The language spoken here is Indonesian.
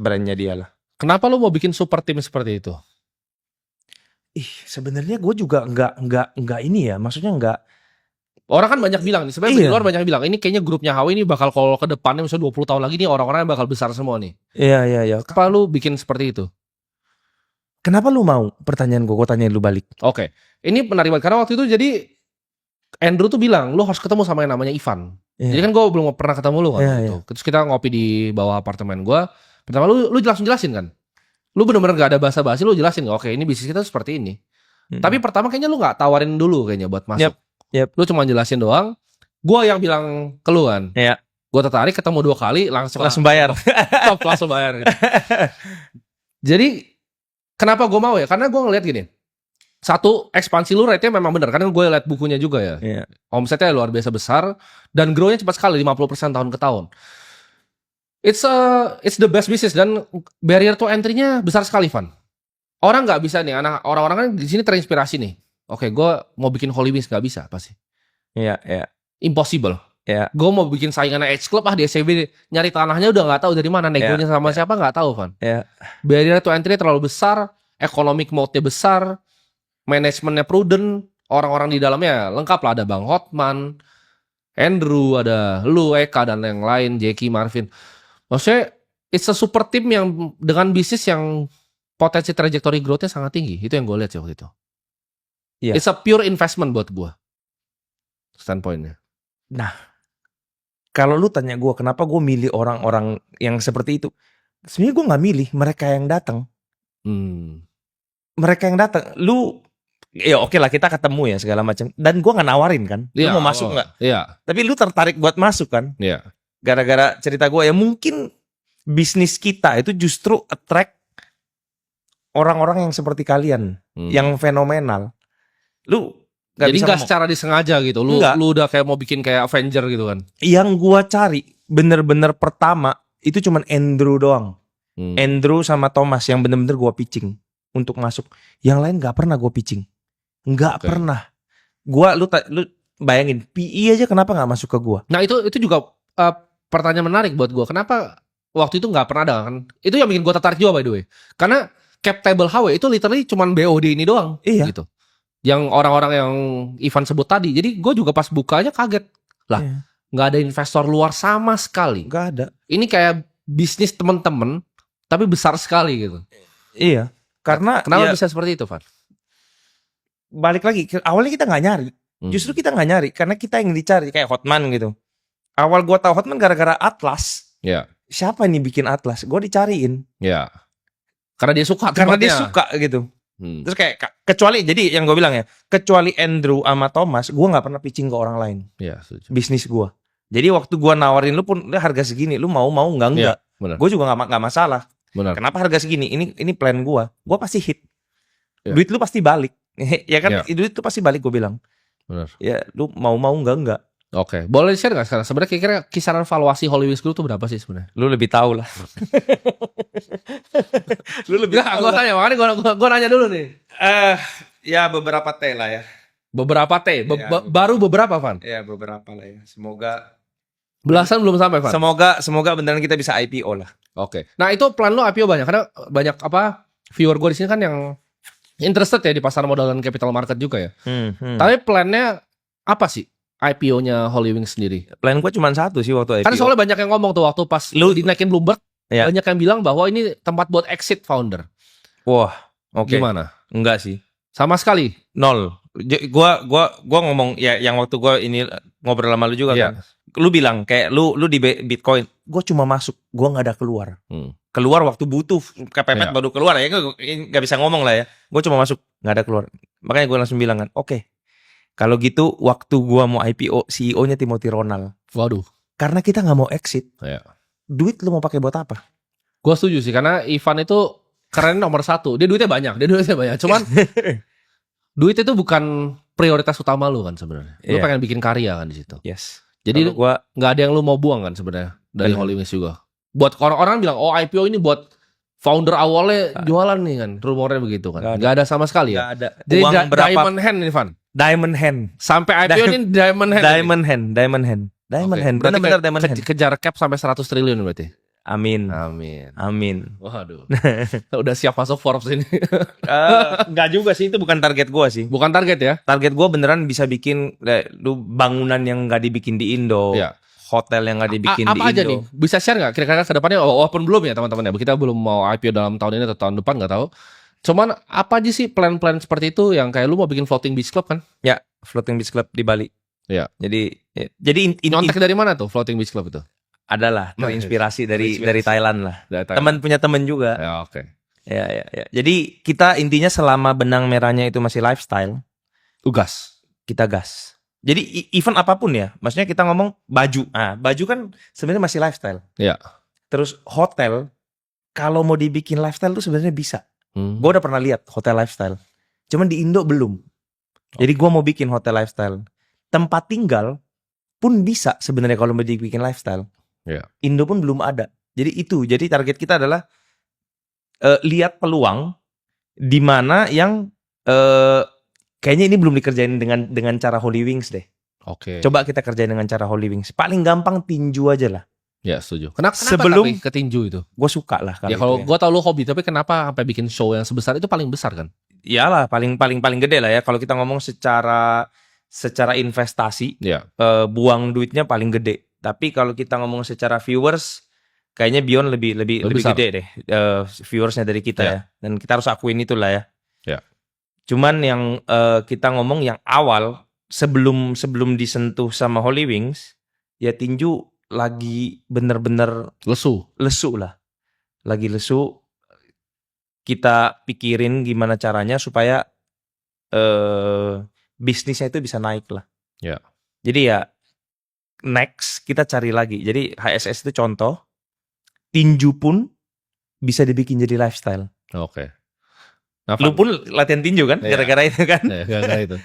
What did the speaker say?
brandnya dia lah. Kenapa lu mau bikin super team seperti itu? Sebenarnya gue juga nggak ini ya, maksudnya nggak. Orang kan banyak bilang nih, sebenarnya di Iya. luar banyak bilang ini kayaknya grupnya HW ini bakal kalau ke depannya misalnya 20 tahun lagi nih orang-orang bakal besar semua nih. Iya. Kenapa lu bikin seperti itu? Kenapa lu mau? Pertanyaan gue tanyain lu balik. Oke. Ini menarik banget karena waktu itu jadi Andrew tuh bilang lu harus ketemu sama yang namanya Ivan. Iya. Jadi kan gue belum pernah ketemu lu kan Iya, waktu itu. Terus kita ngopi di bawah apartemen gue. Pertama lu jelasin kan. Lu bener-bener gak ada basa-basi, lu jelasin gak? Oke, ini bisnis kita seperti ini. Tapi pertama kayaknya lu gak tawarin dulu kayaknya buat masuk. Yep. Lu cuma jelasin doang. Gue yang bilang ke lu kan. Iya. Gue tertarik, ketemu 2 kali langsung bayar. Top, langsung bayar gitu. Jadi kenapa gue mau ya? Karena gue ngeliat gini. Satu, ekspansi lu rate-nya memang bener. Karena gue liat bukunya juga ya. Iya. Omsetnya luar biasa besar. Dan grow-nya cepat sekali, 50% tahun ke tahun. It's the best business. Dan barrier to entry-nya besar sekali, Van. Orang gak bisa nih. Orang-orang kan di sini terinspirasi nih. Oke, gue mau bikin Holy Wings gak bisa pasti. Iya. Impossible. Iya. Gue mau bikin saingan Edge Club di SCB. Nyari tanahnya udah gak tahu dari mana. Negonya sama siapa gak tahu, Van. Iya. Barrier to entry terlalu besar. Economic mode-nya besar. Manajemennya prudent, orang-orang di dalamnya lengkap lah, ada Bang Hotman, Andrew, ada lu, Eka dan yang lain, Jackie, Marvin. Maksudnya it's a super team yang dengan bisnis yang potensi trajectory growth-nya sangat tinggi. Itu yang gue lihat sih waktu itu. Iya. It's a pure investment buat gue. Standpoint-nya. Nah, kalau lu tanya gue kenapa gue milih orang-orang yang seperti itu, sebenarnya gue nggak milih, mereka yang datang. Mereka yang datang, lu ya oke lah kita ketemu ya segala macam. Dan gue nggak nawarin kan, lu mau masuk nggak? Iya. Tapi lu tertarik buat masuk kan? Iya. Gara-gara cerita gue ya mungkin bisnis kita itu justru attract orang-orang yang seperti kalian, yang fenomenal. Lu nggak jadi bisa nggak secara disengaja gitu. Lu udah kayak mau bikin kayak Avenger gitu kan? Yang gue cari bener-bener pertama itu cuman Andrew doang. Andrew sama Thomas yang bener-bener gue pitching untuk masuk. Yang lain nggak pernah gue pitching. Nggak pernah. Lu bayangin PE aja kenapa nggak masuk ke gua? Nah itu juga pertanyaan menarik buat gua. Kenapa waktu itu nggak pernah ada kan? Itu yang bikin gua tertarik juga by the way. Karena cap table HW itu literally cuman BOD ini doang. Iya. Gitu. Yang orang-orang yang Ivan sebut tadi. Jadi gua juga pas bukanya kaget lah. Nggak ada investor luar sama sekali. Nggak ada. Ini kayak bisnis temen-temen tapi besar sekali gitu. Iya. Karena kenapa bisa seperti itu, Van? Balik lagi, awalnya kita nggak nyari. Justru kita nggak nyari karena kita yang dicari kayak Hotman gitu. Awal gua tahu Hotman gara-gara Atlas. Iya. Siapa nih bikin Atlas? Gua dicariin. Iya. Karena dia suka. Karena dia suka gitu. Terus kayak kecuali jadi yang gue bilang ya, kecuali Andrew sama Thomas, gua nggak pernah pitching ke orang lain. Iya. Bisnis gua. Jadi waktu gua nawarin lu pun harga segini, lu mau enggak? Ya, gue juga nggak masalah. Benar. Kenapa harga segini? Ini plan gua pasti hit. Ya. Duit lu pasti balik. Ya kan, duit itu pasti balik gue bilang. Benar. Ya, lu mau enggak? Oke, boleh share nggak sekarang? Sebenarnya kira-kira kisaran valuasi Holy Wings Group itu berapa sih sebenarnya? Lu lebih tahu lah. Lu lebih tahu. Gue tanya, makanya gue nanya dulu nih. Ya beberapa T lah ya. Beberapa T, baru beberapa Van? Ya beberapa lah ya. Semoga belasan belum sampai Van. Semoga beneran kita bisa IPO lah. Oke. Nah itu plan lo IPO banyak karena banyak viewer gue di sini kan yang interested ya di pasar modal dan capital market juga ya. Tapi plannya apa sih IPO-nya Holy Wings sendiri? Plan gue cuma satu sih waktu IPO. Kan soalnya banyak yang ngomong tuh waktu pas lu dinaikin Bloomberg, banyak yang bilang bahwa ini tempat buat exit founder. Wah, oke. Gimana? Enggak sih. Sama sekali. Nol. Gua ngomong ya yang waktu gua ini ngobrol sama lu juga kan. Lu bilang kayak lu di Bitcoin, gua cuma masuk, gua nggak ada keluar. Keluar waktu butuh kepepet baru keluar ya, nggak bisa ngomong lah ya. Gua cuma masuk, nggak ada keluar. Makanya gua langsung bilang kan, oke. Kalau gitu waktu gua mau IPO, CEO-nya Timothy Ronald. Waduh. Karena kita nggak mau exit. Duit lu mau pakai buat apa? Gua setuju sih karena Ivan itu keren nomor 1. Dia duitnya banyak. Cuman duit itu bukan prioritas utama lu kan sebenarnya. Lu pengen bikin karya kan di situ. Yes. Jadi nggak ada yang lu mau buang kan sebenarnya dari Holy Wings juga. Buat orang-orang bilang IPO ini buat founder awalnya jualan nih kan, rumornya begitu kan. Nggak ada sama sekali ya. Nggak ada. Jadi diamond hand ini Van. Diamond hand. Sampai IPO ini diamond hand. Diamond hand. Benar-benar diamond hand. Kejar cap sampai 100 triliun berarti. Amin. Amin. Amin. Waduh. Udah siap masuk Forbes ini. Enggak juga sih, itu bukan target gua sih. Bukan target ya? Target gua beneran bisa bikin lu bangunan yang nggak dibikin di Indo. Iya. Hotel yang nggak dibikin di Indo. Apa aja nih? Bisa share nggak kira-kira ke depannya? Walaupun belum ya teman-teman ya. Kita belum mau IPO dalam tahun ini atau tahun depan nggak tahu. Cuman apa aja sih plan-plan seperti itu yang kayak lu mau bikin floating beach club kan? Ya, floating beach club di Bali. Iya. Jadi Nyontek dari mana tuh floating beach club itu? adalah terinspirasi dari Thailand lah. Teman punya teman juga. Ya, oke. Ya. Jadi kita intinya selama benang merahnya itu masih lifestyle, Ugas. kita gas. Jadi event apapun ya, maksudnya kita ngomong baju. Baju kan sebenarnya masih lifestyle. Iya. Terus hotel, kalau mau dibikin lifestyle tuh sebenarnya bisa. Gue udah pernah lihat hotel lifestyle. Cuman di Indo belum. Jadi gue mau bikin hotel lifestyle. Tempat tinggal pun bisa sebenarnya kalau mau dibikin lifestyle. Yeah. Indo pun belum ada. Jadi target kita adalah lihat peluang di mana yang kayaknya ini belum dikerjain dengan cara Holy Wings deh. Oke. Coba kita kerjain dengan cara Holy Wings. Paling gampang tinju aja lah. Ya, setuju. Kenapa Sebelum tapi ke tinju itu? Gue suka lah Ya kalau gue tau lu hobi, tapi kenapa sampai bikin show yang sebesar itu paling besar kan? Iyalah, paling gede lah ya. Kalau kita ngomong secara investasi, buang duitnya paling gede. Tapi kalau kita ngomong secara viewers, kayaknya Beyond lebih gede deh viewersnya dari kita ya. Dan kita harus akuin itulah ya. Cuman yang kita ngomong yang awal sebelum disentuh sama Holy Wings, ya tinju lagi bener-bener lesu lah. Lagi lesu. Kita pikirin gimana caranya supaya bisnisnya itu bisa naik lah. Jadi ya next kita cari lagi. Jadi HSS itu contoh, tinju pun bisa dibikin jadi lifestyle. Oke. Lu pun latihan tinju kan? Gara-gara itu kan? Gara-gara itu.